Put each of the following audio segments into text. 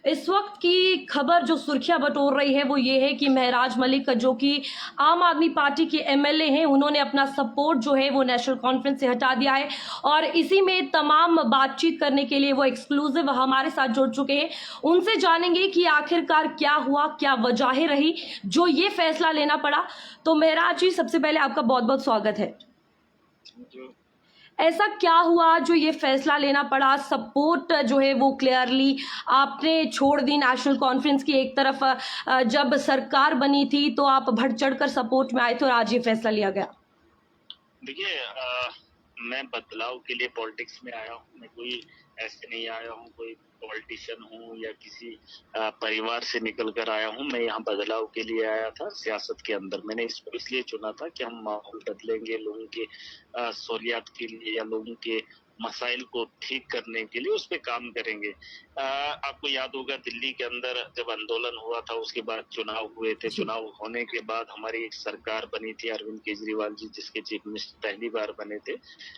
इस वक्त की खबर जो सुर्खियां बटोर रही है वो ये है कि महराज मलिक जो कि आम आदमी पार्टी के एमएलए हैं, उन्होंने अपना सपोर्ट जो है वो नेशनल कॉन्फ्रेंस से हटा दिया है और इसी में तमाम बातचीत करने के लिए वो एक्सक्लूसिव हमारे साथ जुड़ चुके हैं। उनसे जानेंगे कि आखिरकार क्या हुआ, क्या वजह रही जो ये फैसला लेना पड़ा। तो महराज जी, सबसे पहले आपका बहुत बहुत स्वागत है। ऐसा क्या हुआ जो ये फैसला लेना पड़ा? सपोर्ट जो है वो क्लियरली आपने छोड़ दी नेशनल कॉन्फ्रेंस की एक तरफ। जब सरकार बनी थी तो आप बढ़ चढ़कर सपोर्ट में आए थे और आज ये फैसला लिया गया। देखिए, मैं बदलाव के लिए पॉलिटिक्स में आया हूँ। मैं कोई ऐसे नहीं आया हूँ कोई पॉलिटिशियन हूँ या किसी परिवार से निकल कर आया हूँ। मैं यहाँ बदलाव के लिए आया था सियासत के अंदर। मैंने इसको इसलिए चुना था कि हम माहौल बदलेंगे, लोगों के सहूलियात के लिए या लोगों के मसाइल को ठीक करने के लिए उस पर काम करेंगे। आपको याद होगा दिल्ली के अंदर जब आंदोलन हुआ था, उसके बाद चुनाव हुए थे। चुनाव होने के बाद हमारी एक सरकार बनी थी अरविंद केजरीवाल जी, जिसके चीफ मिनिस्टर पहली बार बने थे।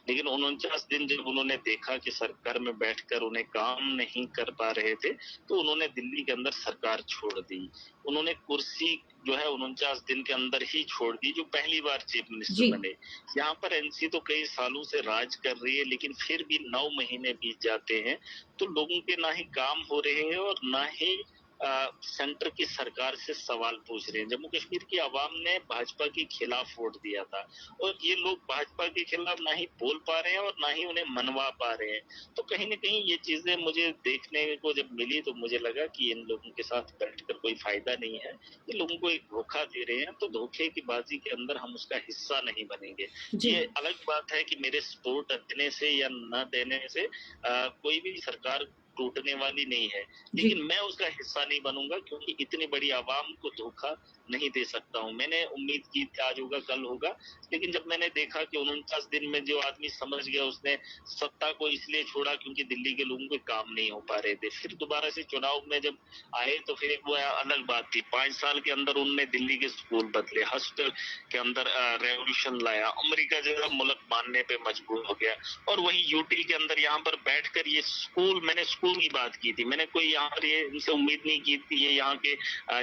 लेकिन 49 दिन जब उन्होंने देखा कि सरकार में बैठकर उन्हें काम नहीं कर पा रहे थे, तो उन्होंने दिल्ली के अंदर सरकार छोड़ दी। उन्होंने कुर्सी जो है 49 दिन के अंदर ही छोड़ दी, जो पहली बार चीफ मिनिस्टर बने। यहाँ पर एनसी तो कई सालों से राज कर रही है, लेकिन फिर भी 9 महीने बीत जाते हैं तो लोगों के ना ही काम हो रहे हैं और ना ही सेंटर की सरकार से सवाल पूछ रहे हैं। जम्मू कश्मीर की आवाम ने भाजपा के खिलाफ वोट दिया था और ये लोग भाजपा के खिलाफ ना ही बोल पा रहे हैं और ना ही उन्हें मनवा पा रहे हैं। तो कहीं ना कहीं ये चीजें मुझे देखने को जब मिली तो मुझे लगा कि इन लोगों के साथ बैठकर कोई फायदा नहीं है। ये लोगों को एक धोखा दे रहे हैं, तो धोखे की बाजी के अंदर हम उसका हिस्सा नहीं बनेंगे। ये अलग बात है कि मेरे सपोर्ट देने से या न देने से कोई भी सरकार टूटने वाली नहीं है, लेकिन मैं उसका हिस्सा नहीं बनूंगा क्योंकि इतनी बड़ी आवाम को धोखा नहीं दे सकता हूं। मैंने उम्मीद की आज होगा कल होगा, लेकिन जब मैंने देखा कि 49 दिन में जो आदमी समझ गया, उसने सत्ता को इसलिए छोड़ा क्योंकि दिल्ली के लोगों के काम नहीं हो पा रहे थे। फिर दोबारा से चुनाव में जब आए तो फिर वो अलग बात थी। 5 साल के अंदर उन्होंने दिल्ली के स्कूल बदले, हॉस्टल के अंदर रेवोल्यूशन लाया, अमेरिका जैसा मुल्क मानने पे मजबूर हो गया। और वही यूटी के अंदर यहाँ पर बैठकर ये स्कूल, मैंने स्कूल की बात की थी। मैंने कोई यहाँ पर ये इनसे उम्मीद नहीं की थी ये यहाँ के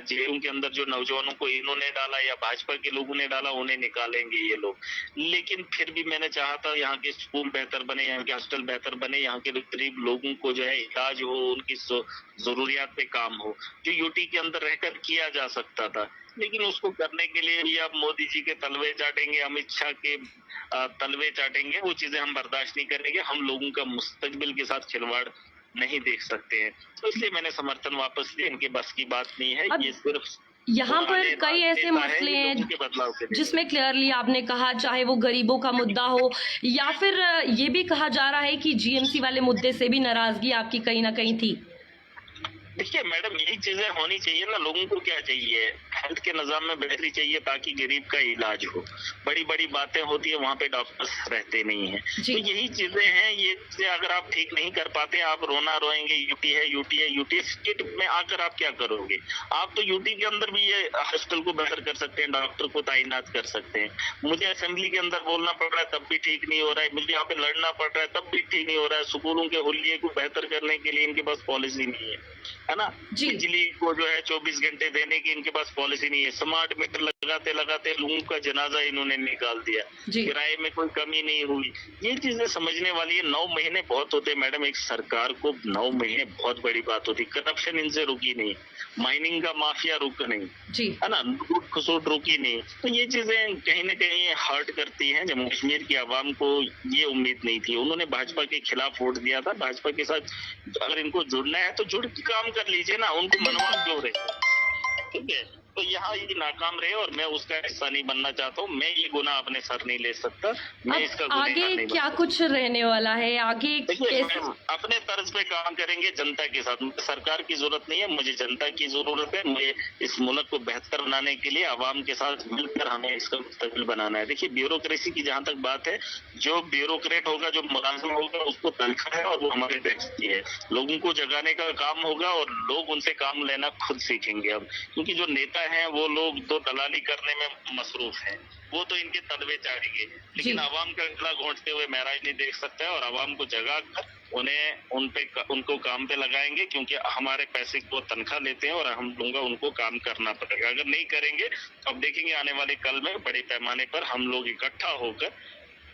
जेलों के अंदर जो नौजवानों को इन्होंने डाला या भाजपा के लोगों ने डाला उन्हें निकालेंगे ये लोग। लेकिन फिर भी मैंने चाहा था यहाँ के स्कूल बेहतर बने, यहाँ के हॉस्टल बेहतर बने, यहाँ के गरीब लोगों को जो है इलाज हो, उनकी जरूरियात पे काम हो, जो यूटी के अंदर रहकर किया जा सकता था। लेकिन उसको करने के लिए भी आप मोदी जी के तलवे चाटेंगे, अमित शाह के तलवे चाटेंगे, वो चीजें हम बर्दाश्त नहीं करेंगे। हम लोगों का मुस्तकबिल के साथ खिलवाड़ नहीं देख सकते हैं, तो इसलिए मैंने समर्थन वापस लिया। इनके बस की बात नहीं है, ये सिर्फ यहाँ पर कई ऐसे मसले हैं जिसमें क्लियरली आपने कहा, चाहे वो गरीबों का मुद्दा हो या फिर ये भी कहा जा रहा है कि जीएमसी वाले मुद्दे से भी नाराजगी आपकी कहीं ना कहीं थी। देखिए मैडम, यही चीजें होनी चाहिए ना। लोगों को क्या चाहिए? हेल्थ के निजाम में बेहतरी चाहिए ताकि गरीब का इलाज हो। बड़ी बड़ी बातें होती है, वहाँ पे डॉक्टर्स रहते नहीं है। तो यही चीजें हैं, ये चीजें अगर आप ठीक नहीं कर पाते, आप रोना रोएंगे यूटी है यूटी है यूटी। स्टेट में आकर आप क्या करोगे? आप तो यूटी के अंदर भी ये हॉस्पिटल को बेहतर कर सकते हैं, डॉक्टर को तैनात कर सकते हैं। मुझे असेंबली के अंदर बोलना पड़ रहा है तब भी ठीक नहीं हो रहा है, मुझे यहाँ पे लड़ना पड़ रहा है तब भी ठीक नहीं हो रहा है। स्कूलों के हुलिये को बेहतर करने के लिए इनके पास पॉलिसी नहीं है ना। बिजली को जो है 24 घंटे देने की इनके पास पॉलिसी नहीं है। स्मार्ट मीटर लगाते लगाते लोगों का जनाजा इन्होंने निकाल दिया, किराए में कोई कमी नहीं हुई। ये चीजें समझने वाली है। 9 महीने बहुत होते मैडम, एक सरकार को 9 महीने बहुत बड़ी बात होती। करप्शन इनसे रुकी नहीं, माइनिंग का माफिया रुक नहीं, है ना, लूट खसोट रुकी नहीं। तो ये चीजें कहीं ना कहीं हर्ट करती हैं। जम्मू कश्मीर की आवाम को ये उम्मीद नहीं थी। उन्होंने भाजपा के खिलाफ वोट दिया था। भाजपा के साथ अगर इनको जुड़ना है तो जुड़ के काम कर लीजिए ना, उनको मनवा क्यों रहे? ठीक है, तो यहाँ ये नाकाम रहे और मैं उसका हिस्सा नहीं बनना चाहता हूँ। मैं ये गुना अपने सर नहीं ले सकता। मैं इसका आगे नहीं क्या कुछ रहने वाला है? आगे अपने तर्ज पे काम करेंगे जनता के साथ। सरकार की जरूरत नहीं है, मुझे जनता की जरूरत है। मुझे इस मुल्क को बेहतर बनाने के लिए आवाम के साथ मिलकर हमें इसका मुस्तकबिल बनाना है। देखिए, ब्यूरोक्रेसी की जहाँ तक बात है, जो ब्यूरोक्रेट होगा, जो मुलाजिम होगा, उसको तनख्वाह है और वो हमारे टैक्स की है। लोगों को जगाने का काम होगा और लोग उनसे काम लेना खुद सीखेंगे अब, क्योंकि जो नेता हैं वो लोग तो दलाली करने में मसरूफ हैं, वो तो इनके तलवे चाटेंगे। लेकिन आवाम का गला घोंटते हुए महराज नहीं देख सकता है और आवाम को जगा कर उनको काम पे लगाएंगे, क्योंकि हमारे पैसे को तनख्वाह लेते हैं और हम लोगों उनको काम करना पड़ेगा। अगर नहीं करेंगे तो अब देखेंगे आने वाले कल में बड़े पैमाने पर हम लोग इकट्ठा होकर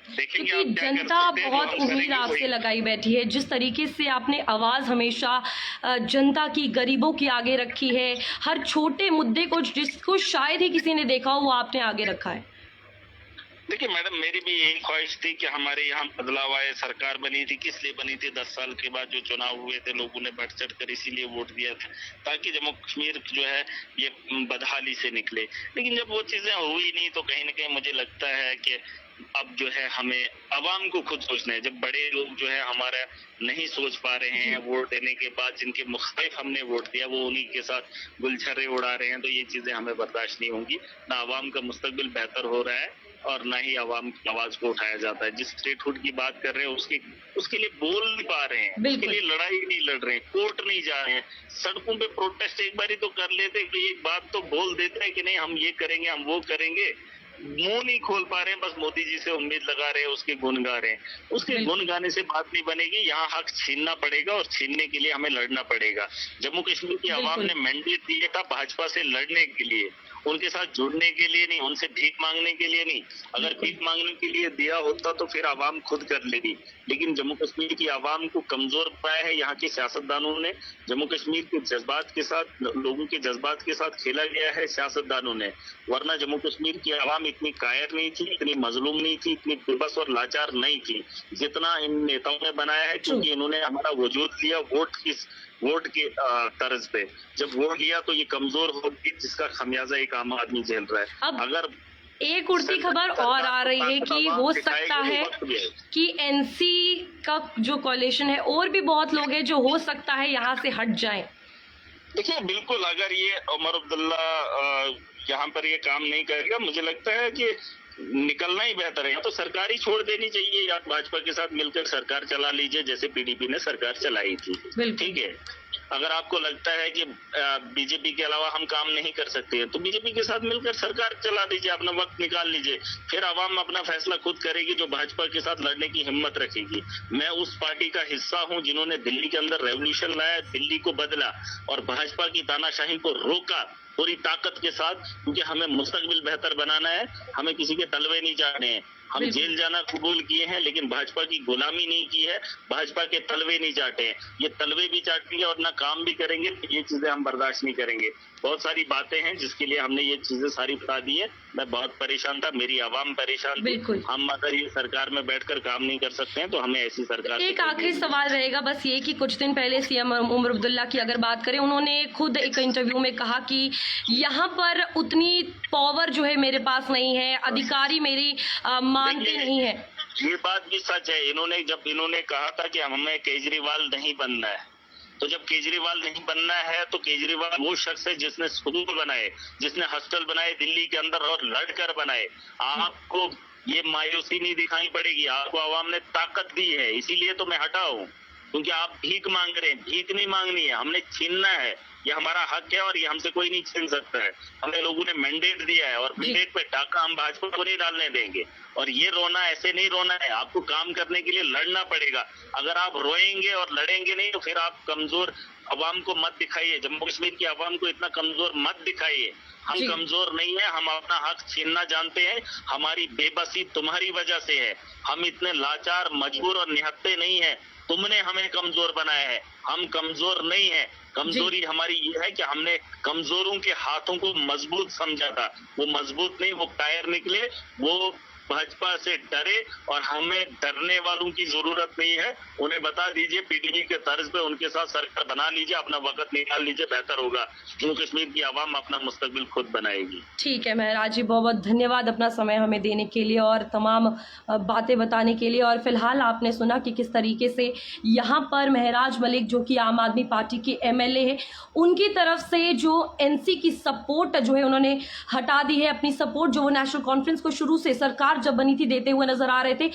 देखेंगे क्योंकि आप क्या कर जनता सकते हैं, जो बहुत हम उम्मीद करेंगे आपसे वही। लगाई बैठी है। जिस तरीके से आपने आवाज़ हमेशा जनता की, गरीबों की आगे रखी है, हर छोटे मुद्दे को जिसको शायद ही किसी ने देखा हो वो आपने आगे रखा है। देखिए मैडम, मेरी भी यही ख्वाहिश थी कि हमारे यहाँ बदलाव आए। सरकार बनी थी, किस लिए बनी थी? 10 साल के बाद जो चुनाव हुए थे, लोगों ने बढ़ चढ़ कर इसीलिए वोट दिया था ताकि जम्मू कश्मीर जो है ये बदहाली से निकले। लेकिन जब वो चीजें हुई नहीं तो कहीं ना कहीं मुझे लगता है कि अब जो है हमें आवाम को खुद सोचना है। जब बड़े लोग जो है हमारा नहीं सोच पा रहे हैं, वोट देने के बाद जिनके मुखालिफ हमने वोट दिया वो उन्हीं के साथ गुलछर्रे उड़ा रहे हैं, तो ये चीजें हमें बर्दाश्त नहीं होंगी। ना आवाम का मुस्तकबिल बेहतर हो रहा है और ना ही आवाम की आवाज को उठाया जाता है। जिस स्टेटहुड की बात कर रहे हैं उसके लिए बोल नहीं पा रहे हैं, उसके लिए लड़ाई नहीं लड़ रहे हैं, कोर्ट नहीं जा रहे हैं, सड़कों पे प्रोटेस्ट एक बारी तो कर लेते, एक बात तो बोल देते हैं कि नहीं हम ये करेंगे, हम वो करेंगे। मुंह नहीं खोल पा रहे हैं, बस मोदी जी से उम्मीद लगा रहे हैं, उसके गुण गा रहे हैं। उसके गुण गाने से बात नहीं बनेगी। यहाँ हक छीनना पड़ेगा और छीनने के लिए हमें लड़ना पड़ेगा। जम्मू कश्मीर की आवाम ने मैंडेट दिया था भाजपा से लड़ने के लिए, उनके साथ जुड़ने के लिए नहीं, उनसे भीख मांगने के लिए नहीं। अगर भीख मांगने के लिए दिया होता तो फिर आवाम खुद कर लेगी। लेकिन जम्मू कश्मीर की आवाम को कमजोर पाया है यहाँ के सियासतदानों ने। जम्मू कश्मीर के जज्बात के साथ, लोगों के जज्बात के साथ खेला गया है सियासतदानों ने। वरना जम्मू कश्मीर की आवाम इतनी कायर नहीं थी, इतनी मजलूम नहीं थी, इतनी बेबस और लाचार नहीं थी जितना इन नेताओं ने बनाया है। क्योंकि इन्होंने हमारा वजूद लिया वोट के तर्ज पे। जब वोट लिया तो ये कमजोर होगी, जिसका खमियाजा एक आम आदमी झेल रहा है। अब अगर एक उड़ती खबर और आ रही है कि हो सकता है कि एनसी का जो कोalition है और भी बहुत लोग हैं जो हो सकता है यहाँ से हट जाएं। देखिए बिल्कुल, अगर ये उमर अब्दुल्ला यहाँ पर ये काम नहीं करेगा, मुझे लगता है कि निकलना ही बेहतर है। या तो सरकार ही छोड़ देनी चाहिए या भाजपा के साथ मिलकर सरकार चला लीजिए, जैसे पीडीपी ने सरकार चलाई थी। ठीक है, अगर आपको लगता है कि बीजेपी के अलावा हम काम नहीं कर सकते हैं तो बीजेपी के साथ मिलकर सरकार चला दीजिए, अपना वक्त निकाल लीजिए। फिर आवाम अपना फैसला खुद करेगी जो भाजपा के साथ लड़ने की हिम्मत रखेगी। मैं उस पार्टी का हिस्सा हूं जिन्होंने दिल्ली के अंदर रेवोल्यूशन लाया, दिल्ली को बदला और भाजपा की तानाशाही को रोका पूरी ताकत के साथ, क्योंकि हमें मुस्तकबिल बेहतर बनाना है। हमें किसी के तलवे नहीं जाने हैं। हम जेल जाना कबूल किए हैं लेकिन भाजपा की गुलामी नहीं की है, भाजपा के तलवे नहीं चाटे हैं। ये तलवे भी चाटेंगे और ना काम भी करेंगे, ये चीजें हम बर्दाश्त नहीं करेंगे। बहुत सारी बातें हैं जिसके लिए हमने ये चीजें सारी बता दी है। मैं बहुत परेशान था, मेरी आवाम परेशान थी। हम अगर ये सरकार में बैठकर काम नहीं कर सकते हैं तो हमें ऐसी सरकार। एक आखिरी सवाल रहेगा बस ये कि कुछ दिन पहले सीएम उमर अब्दुल्ला की अगर बात करें, उन्होंने खुद एक इंटरव्यू में कहा कि यहाँ पर उतनी पावर जो है मेरे पास नहीं है, अधिकारी मेरी मानते नहीं है। ये बात भी सच है। इन्होंने कहा था कि हमें केजरीवाल नहीं बनना है, तो जब केजरीवाल नहीं बनना है तो केजरीवाल वो शख्स है जिसने स्कूल बनाए, जिसने हॉस्टल बनाए दिल्ली के अंदर और लड़कर बनाए। आपको ये मायूसी नहीं दिखानी पड़ेगी, आपको आवाम ने ताकत दी है, इसीलिए तो मैं हटा हूँ। क्योंकि आप भीख मांग रहे हैं, भीख नहीं मांगनी है, हमने छीनना है। ये हमारा हक है और ये हमसे कोई नहीं छीन सकता है। हमें लोगों ने मैंडेट दिया है और मैंडेट पे डाका हम भाजपा को नहीं डालने देंगे। और ये रोना ऐसे नहीं रोना है, आपको काम करने के लिए लड़ना पड़ेगा। अगर आप रोएंगे और लड़ेंगे नहीं तो फिर आप कमजोर अवाम को मत दिखाइए, जम्मू कश्मीर की अवाम को इतना कमजोर मत दिखाइए। हम कमजोर नहीं है, हम अपना हक छीनना जानते हैं। हमारी बेबसी तुम्हारी वजह से है। हम इतने लाचार, मजबूर और निहत्ते नहीं है, तुमने हमें कमजोर बनाया है। हम कमजोर नहीं है, कमजोरी हमारी ये है कि हमने कमजोरों के हाथों को मजबूत समझा था। वो मजबूत नहीं, वो कायर निकले, वो भाजपा से डरे और हमें डरने वालों की जरूरत नहीं है। उन्हें बता दीजिए पीडीपी के तर्ज पे उनके साथ सरकार बना लीजिए, अपना वक्त निकाल लीजिए, बेहतर होगा। जम्मू कश्मीर की आवाम अपना मुस्तकबिल खुद बनाएगी। ठीक है महराज जी, बहुत बहुत धन्यवाद अपना समय हमें देने के लिए और तमाम बातें बताने के लिए। और फिलहाल आपने सुना कि किस तरीके से यहाँ पर महराज मलिक जो कि आम आदमी पार्टी के एमएलए है, उनकी तरफ से जो एनसी की सपोर्ट जो है उन्होंने हटा दी है। अपनी सपोर्ट जो वो नेशनल कॉन्फ्रेंस को शुरू से सरकार सरकार जब बनी थी देते हुए नजर आ रहे थे।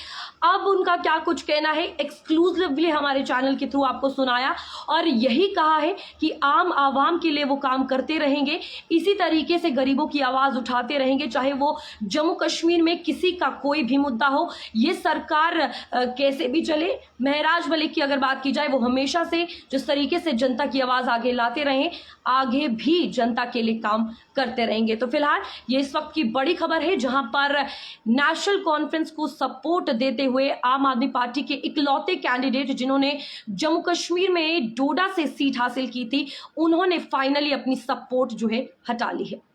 अब उनका क्या कुछ कहना है एक्सक्लूसिवली हमारे चैनल के थ्रू आपको सुनाया और यही कहा है कि आम आवाम के लिए वो काम करते रहेंगे, इसी तरीके से गरीबों की आवाज उठाते रहेंगे, चाहे वो जम्मू कश्मीर में किसी का कोई भी मुद्दा हो, ये सरकार कैसे भी चले। महराज मलिक की अगर बात की जाए, वो हमेशा से जिस तरीके से जनता की आवाज आगे लाते रहे, आगे भी जनता के लिए काम करते रहेंगे। तो फिलहाल ये इस वक्त की बड़ी खबर है, जहां पर नेशनल कॉन्फ्रेंस को सपोर्ट देते हुए आम आदमी पार्टी के इकलौते कैंडिडेट जिन्होंने जम्मू कश्मीर में डोडा से सीट हासिल की थी, उन्होंने फाइनली अपनी सपोर्ट जो है हटा ली है।